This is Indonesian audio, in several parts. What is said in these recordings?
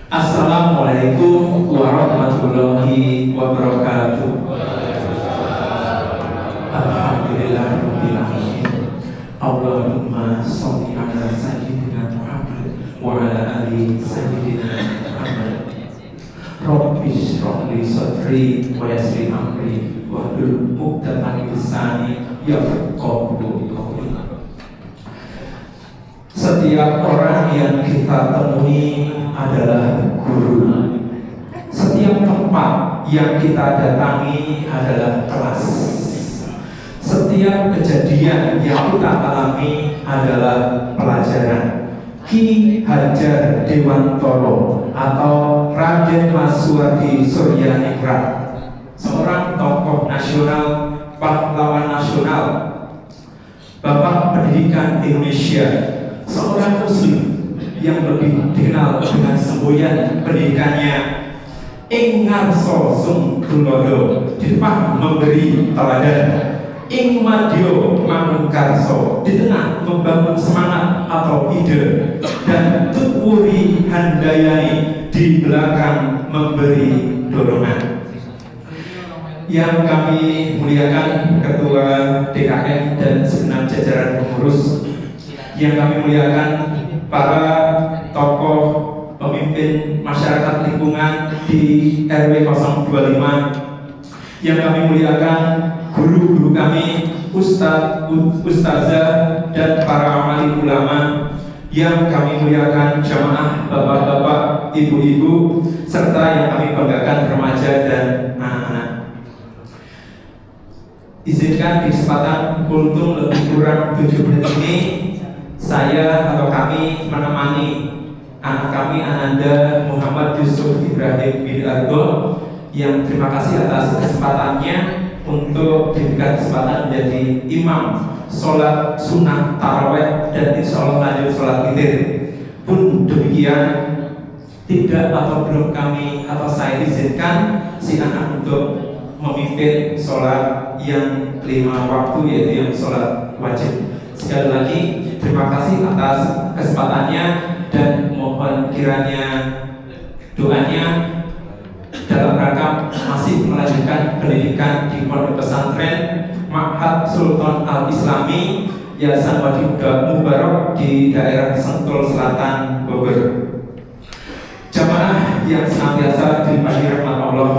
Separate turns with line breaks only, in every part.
Assalamualaikum warahmatullahi wabarakatuh. Alhamdulillahirabbil alamin. Allahumma sholli ala sayyidina Muhammad wa ala ali sayyidina Muhammad. Rabbi shrah li sadri wa yassir amri wahlul 'uqdatam min lisani yafqahu qawli. Setiap orang yang kita temui adalah guru. Setiap tempat yang kita datangi adalah kelas. Setiap kejadian yang kita alami adalah pelajaran. Ki Hajar Dewantoro atau Raden Mas Suwardi Suryaningrat, seorang tokoh nasional, pahlawan nasional, bapak pendidikan Indonesia, seorang muslim yang lebih dikenal dengan semboyan pendidikannya ing ngarsa sung tulodo, di depan memberi teladan, ing madya manungkarsa, di tengah membangun semangat atau ide, dan tuwuri handayani, di belakang memberi dorongan. Yang kami muliakan Ketua DKM dan segenap jajaran pengurus, yang kami muliakan para tokoh pemimpin masyarakat lingkungan di RW 025, yang kami muliakan guru-guru kami, ustadz, ustazah, dan para wali ulama, yang kami muliakan jamaah bapak-bapak, ibu-ibu, serta yang kami banggakan remaja dan anak-anak. Izinkan di kesempatan kultum lebih kurang 7 menit ini, saya atau kami menemani anak kami Ananda Muhammad Yusuf Ibrahim bin Argo, yang terima kasih atas kesempatannya untuk diberikan kesempatan menjadi imam sholat sunnah taraweh dan insya Allah lanjut sholat witir. Pun demikian, tidak atau belum kami atau saya izinkan si anak untuk memimpin sholat yang 5 waktu, yaitu yang sholat wajib. Sekali lagi terima kasih atas kesempatannya, dan mohon kiranya doanya dalam rangka masih melanjutkan pendidikan di Pondok Pesantren Ma'had Sultan Al-Islami Yayasan Wadi Mubarak di daerah Sentul Selatan, Bogor. Jamaah yang senantiasa dirahmati rahmat Allah,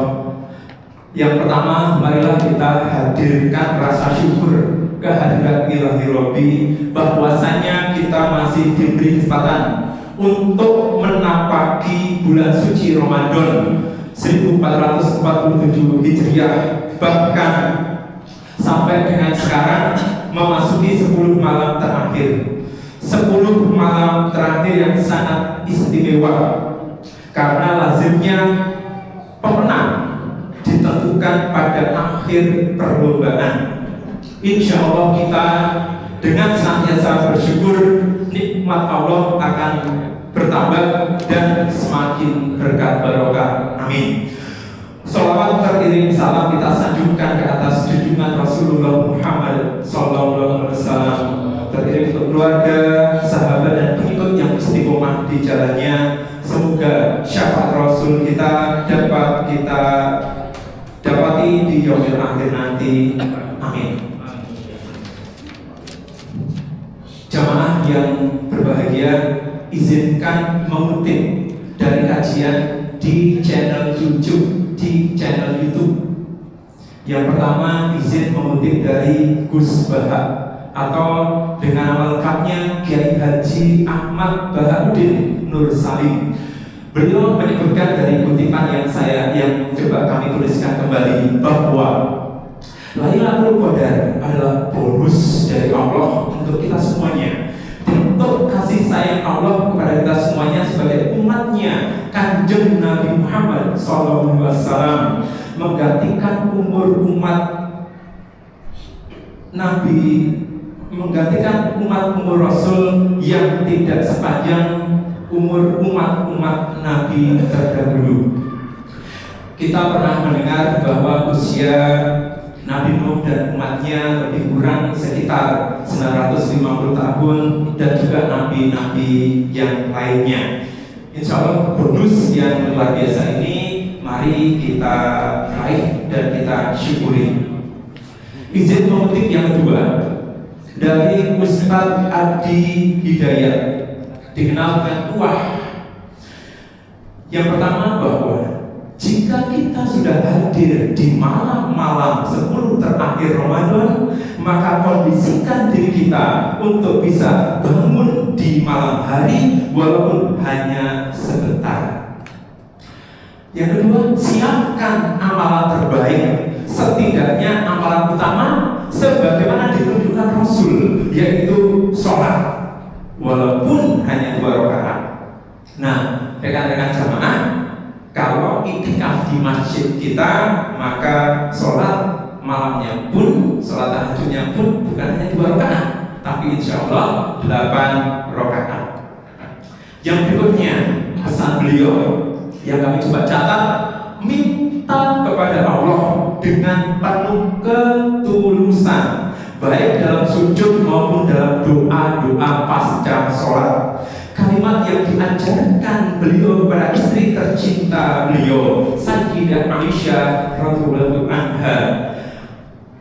yang pertama, marilah kita hadirkan rasa syukur kehadiran Ilahi Robbi, bahwasanya kita masih diberi kesempatan untuk menapaki bulan suci Ramadan 1447 Hijriah, bahkan sampai dengan sekarang memasuki 10 malam terakhir. 10 malam terakhir yang sangat istimewa, karena lazimnya pemenang ditentukan pada akhir perlombaan. Insya Allah kita dengan senantiasa bersyukur, nikmat Allah akan bertambah dan semakin berkat barokah. Amin. Salawat teriring salam kita sanjungkan ke atas junjungan Rasulullah Muhammad Sallallahu Alaihi Wasallam, teriring untuk keluarga, sahabat, dan pengikut yang istiqomah di jalannya. Semoga syafaat Rasul kita dapat kita dapati di yaumil akhir nanti. Amin. Jamaah yang berbahagia, izinkan mengutip dari kajian di channel YouTube, di channel YouTube. Yang pertama, izin mengutip dari Gus Bahak, atau dengan nama lengkapnya Kiai Haji Ahmad Bahaudin Nur Salim. Beliau menyebutkan dari kutipan yang coba kami tuliskan kembali, bahwa Lailatul Qadar adalah bonus dari Allah untuk kita semuanya, bentuk kasih sayang Allah kepada kita semuanya sebagai umatnya. Kanjeng Nabi Muhammad SAW menggantikan umur umat Nabi, menggantikan umur Rasul yang tidak sepanjang umur umat Nabi terdahulu. Kita pernah mendengar bahwa usia Nabi Nuh dan umatnya lebih kurang sekitar 950 tahun, dan juga nabi-nabi yang lainnya. Insya Allah bonus yang luar biasa ini mari kita raih dan kita syukuri. Izin mengutip yang kedua dari Ustadz Adi Hidayat, dikenal dengan Wah. Yang pertama bahwa jika kita sudah hadir di malam-malam 10 terakhir Ramadan, maka kondisikan diri kita untuk bisa bangun di malam hari walaupun hanya sebentar. Yang kedua, siapkan amalan terbaik, setidaknya amalan utama sebagaimana ditunjukkan Rasul, yaitu sholat walaupun hanya 2 rakaat. Nah, rekan-rekan jamaah, kalau iktikaf di masjid kita, maka sholat malamnya pun, sholat tahajudnya pun bukan hanya 2 rakaat, tapi insya Allah 8 rakaat. Yang berikutnya, pesan beliau yang kami coba catat, minta kepada Allah dengan penuh ketulusan, baik dalam sujud maupun dalam doa-doa pasca sholat. Kalimat yang diajarkan beliau kepada istri tercinta beliau, Sayyidah Aisyah radhiyallahu anha,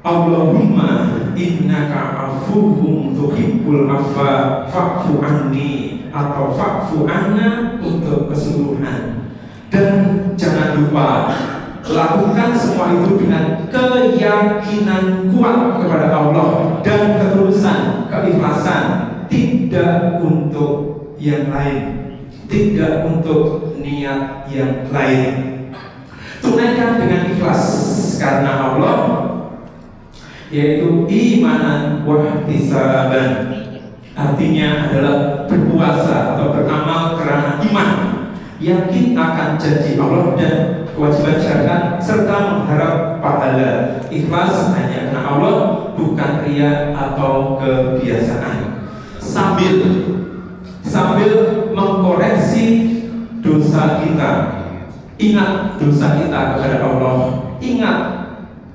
Allahumma innaka afuwwun tuhibbul afwa fa'fu anni, atau fa'fu anna untuk keseluruhan. Dan jangan lupa lakukan semua itu dengan keyakinan kuat kepada Allah dan ketulusan, keikhlasan, tidak untuk yang lain, tidak untuk niat yang lain. Tunaikan dengan ikhlas karena Allah, yaitu imanan wahtisaban, artinya adalah berpuasa atau beramal karena iman, yakin akan janji Allah dan kewajiban syariat serta mengharap pahala. Ikhlas hanya karena Allah, bukan ria atau kebiasaan. Sambil mengkoreksi dosa kita, ingat dosa kita kepada Allah, ingat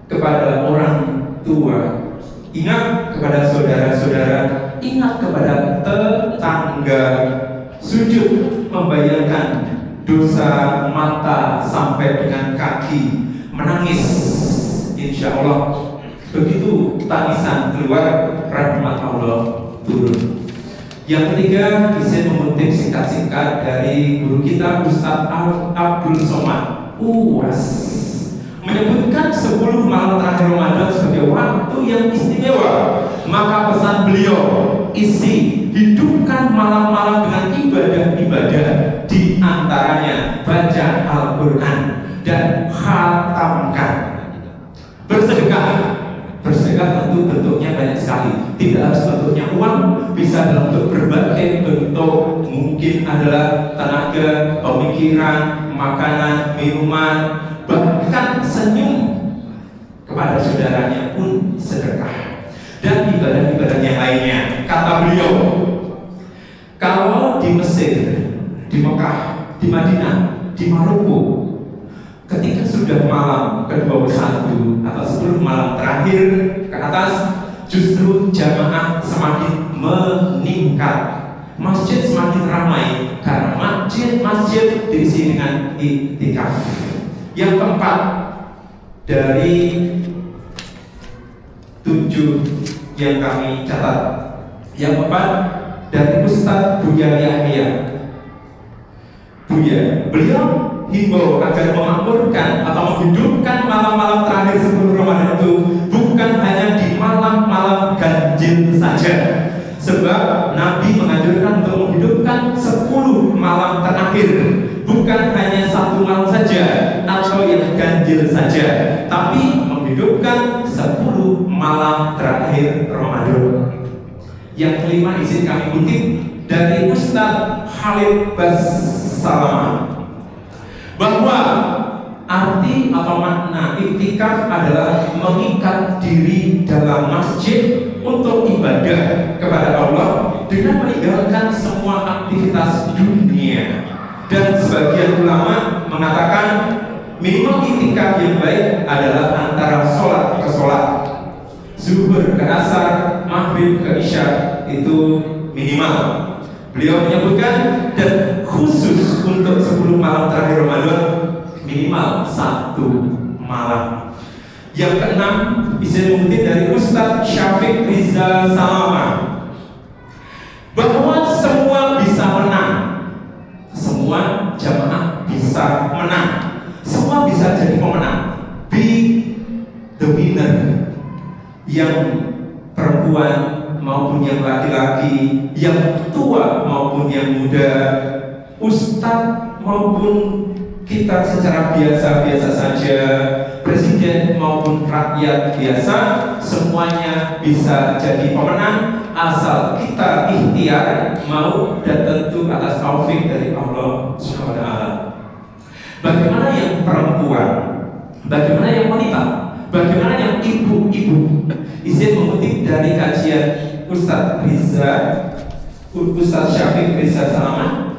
kepada orang tua, ingat kepada saudara-saudara, ingat kepada tetangga. Sujud membayangkan dosa mata sampai dengan kaki, menangis, insya Allah begitu tangisan keluar, rahmat Allah turun. Yang ketiga, izin mengutip singkat-singkat dari guru kita Ustadz Abdul Somad UAS, menyebutkan 10 malam terakhir Ramadan sebagai waktu yang istimewa. Maka pesan beliau, isi hidupkan malam-malam dengan ibadah-ibadah, di antaranya baca Al-Quran dan khatamkan. Bersedekah tentu bentuknya banyak sekali, tidak harus bentuknya uang, bisa dalam bentuk berbagai bentuk. Mungkin adalah tenaga, pemikiran, makanan, minuman, bahkan senyum kepada saudaranya pun sedekah. Dan ibadah-ibadah yang lainnya. Kata beliau, kalau di Mesir, di Mekah, di Madinah, di Maroko, ketika sudah malam ke-21 atau 10 malam terakhir ke atas, justru jamaah semakin meningkat, masjid semakin ramai karena masjid diisi dengan iktikaf. Yang keempat dari 7 yang kami catat, yang keempat dari Ustadz Buya Yahya. Beliau himbau agar memakmurkan atau menghidupkan malam-malam terakhir sebelum Ramadan itu bukan hanya di malam-malam ganjil saja, sebab Nabi menganjurkan untuk menghidupkan 10 malam terakhir, bukan hanya 1 malam saja atau yang ganjil saja, tapi menghidupkan 10 malam terakhir Ramadan. Yang kelima, izin kami kutip dari Ustadz Khalid Bassalam, bahwa arti atau makna iktikaf adalah mengikat diri dalam masjid untuk ibadah kepada Allah dengan meninggalkan semua aktivitas dunia. Dan sebagian ulama mengatakan minimal iktikaf yang baik adalah antara sholat ke sholat, zuhur ke asar, maghrib ke isya, itu minimal. Beliau menyebutkan, dan khusus untuk 10 malam terakhir Ramadan minimal 1 malam. Yang keenam, izin mengutip dari Ustadz Syafiq Rizal Salama, bahwa semua bisa menang, semua jamaah bisa menang, semua bisa jadi pemenang. Be the winner. Yang perempuan maupun yang laki-laki, yang tua maupun yang muda, ustadz maupun kita secara biasa-biasa saja, presiden maupun rakyat biasa, semuanya bisa jadi pemenang asal kita ikhtiar mau dan tentu atas taufik dari Allah SWT. Bagaimana yang perempuan, bagaimana yang wanita, bagaimana yang ibu-ibu? Izin mengutip dari kajian Ustadz Syafiq Rizal Salama,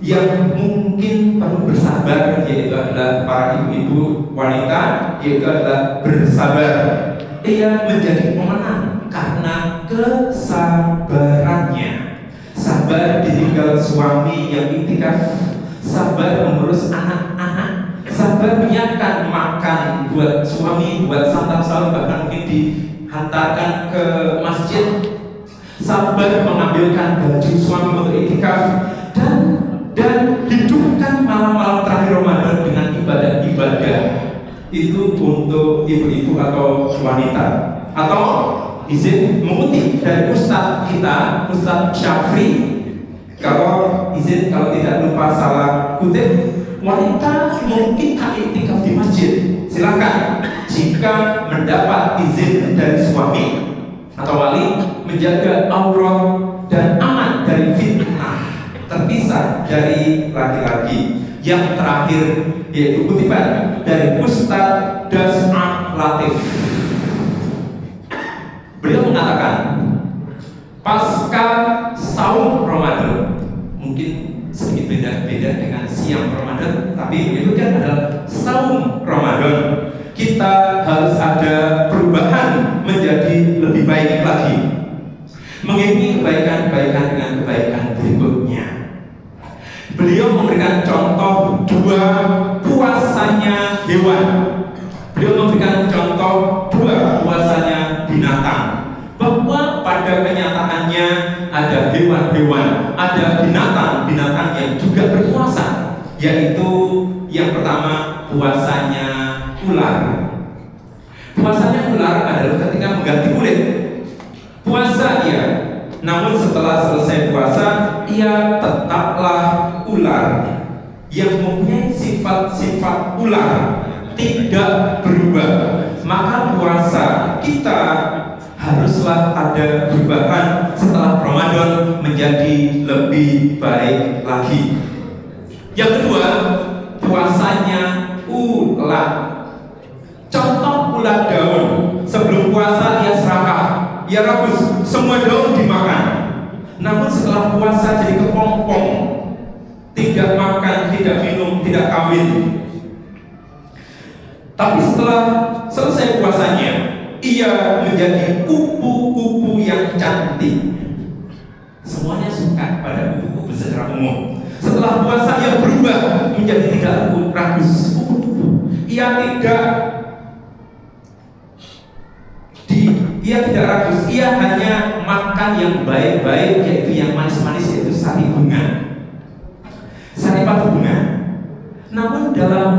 yang mungkin perlu bersabar, yaitu adalah para ibu-ibu wanita, yaitu adalah bersabar. Ia menjadi pemenang karena kesabarannya. Sabar ditinggal suami yang iktikaf, sabar mengurus anak-anak, sabar menyiapkan makan buat suami, buat santap sahur, bahkan mungkin dihantarkan ke masjid, sabar mengambilkan baju suami untuk iktikaf, dan hidupkan malam-malam terakhir Ramadan dengan ibadah-ibadah. Itu untuk ibu-ibu atau wanita. Atau izin mengutip dari Ustadz kita, Ustadz Syafri, kalau tidak lupa salah kutip, wanita mungkin iktikaf di masjid, silakan. Jika mendapat izin dari suami atau wali, menjaga aurat dan aman dari fitnah, terpisah dari laki-laki. Yang terakhir yaitu kutipan dari Ustadz Das'ah Latif. Beliau mengatakan, pasca saum Ramadan, mungkin sedikit beda-beda dengan siang Ramadan, tapi itu kan adalah saum Ramadan, kita harus ada perubahan menjadi lebih baik lagi, mengimbangi kebaikan-kebaikan dengan kebaikan berikutnya. Beliau memberikan contoh 2 puasanya hewan. Beliau memberikan contoh 2 puasanya binatang. Bahwa pada kenyataannya ada hewan-hewan, ada binatang-binatang yang juga berpuasa. Yaitu yang pertama, puasanya ular. Puasanya ular adalah ketika mengganti kulit. Puasa ia, namun setelah selesai puasa, ia tetaplah ular yang mempunyai sifat-sifat ular, tidak berubah. Maka puasa kita haruslah ada perubahan setelah Ramadan menjadi lebih baik lagi. Yang kedua, puasanya ulat. Contoh ulat daun, sebelum puasa ia serakah, ia rebus, semua daun dimakan. Namun setelah puasa jadi kepompong, tidak makan, tidak minum, tidak kawin. Tapi setelah selesai puasanya, ia menjadi kupu-kupu yang cantik. Semuanya suka pada kupu-kupu secara umum. Setelah puasa ia berubah menjadi tidak ragus kupu-kupu. Ia tidak ragus, ia hanya makan yang baik-baik, yaitu yang manis-manis, yaitu sari bunga, saripati bunga. Namun dalam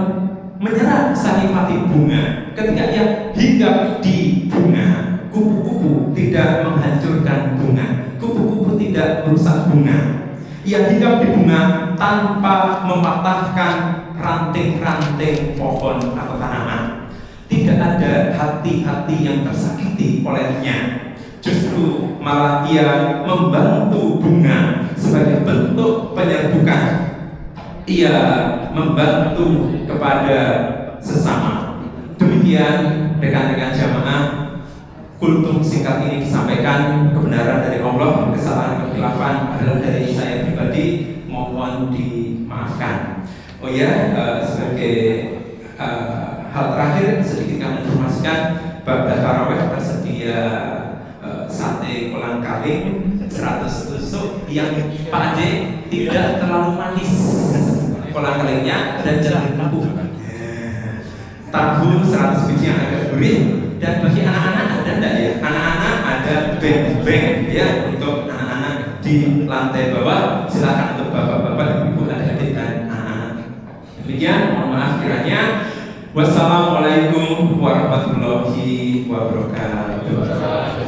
menyerap saripati bunga, ketika ia hinggap di bunga, kupu-kupu tidak menghancurkan bunga, kupu-kupu tidak merusak bunga. Ia hinggap di bunga tanpa mematahkan ranting-ranting pohon atau tanaman. Tidak ada hati-hati yang tersakiti olehnya. Justru malah ia membantu bunga sebagai bentuk penyerbukan. Ia membantu kepada sesama. Demikian rekan-rekan jamaah, kultum singkat ini disampaikan. Kebenaran dari Allah, kesalahan kekhilafan adalah dari saya pribadi, mohon dimaafkan. Oh ya, sebagai hal terakhir sedikit kami informasikan, pada tarawih tersedia sate kolang kaling 100 tusuk yang Pak Ade 3 tidak terlalu manis kolang kalingnya dan jangan empuk. Tahu 100 biji yang agak gurih. Dan bagi anak-anak ada enggak ya? Anak-anak ada bank ya untuk anak-anak di lantai bawah. Silakan untuk bapak-bapak, ibu, adik-adik dan anak-anak. Demikian, mohon maaf kiranya. Wassalamualaikum warahmatullahi wabarakatuh.